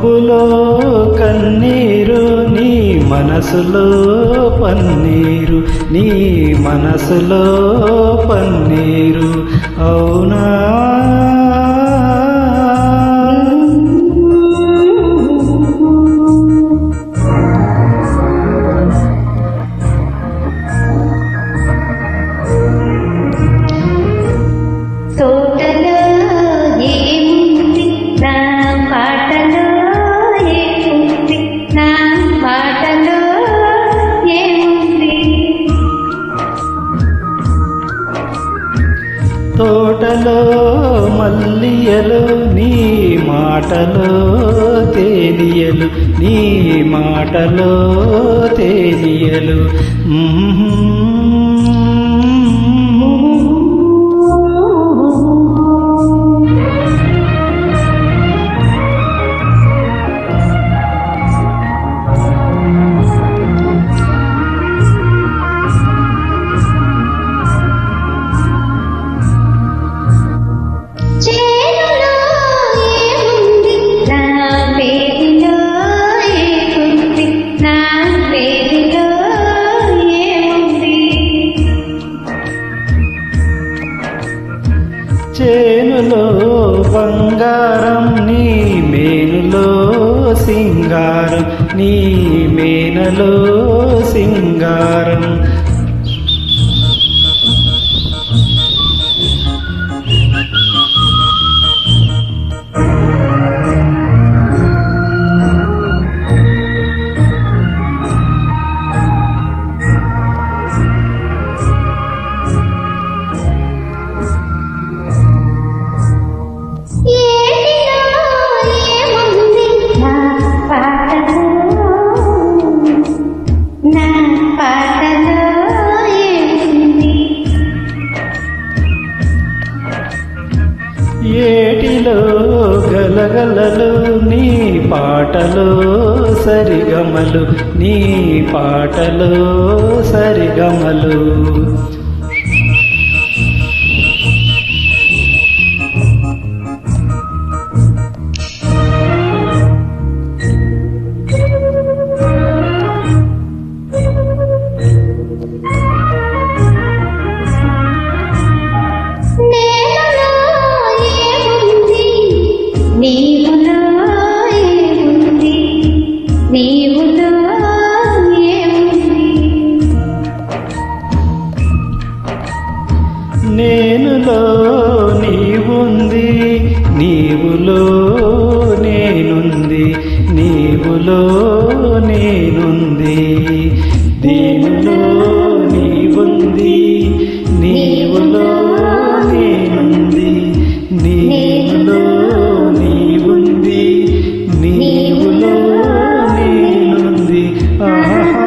మబ్బులో కన్నీరు నీ మనసులో పన్నీరు, నీ మనసులో పన్నీరు అవునా? తోటలో మల్లియలు నీ మాటలో తేనియలు, నీ మాటలో తేనియలు చేనులో బంగారం నీ మేనులో సింగారం, నీ మేనలో సింగారం ఏటిలో గలగలలు నీ పాటలో సరిగమలు, నీ పాటలో సరిగమలు నేనులో నీవుంది, నీవులో నేనుంది, నీవులో నేనుంది, దీనిలో నీవుంది, నీవులో నేనుంది, నీవులో నీవుంది, నీవులో నేనుంది ఆహా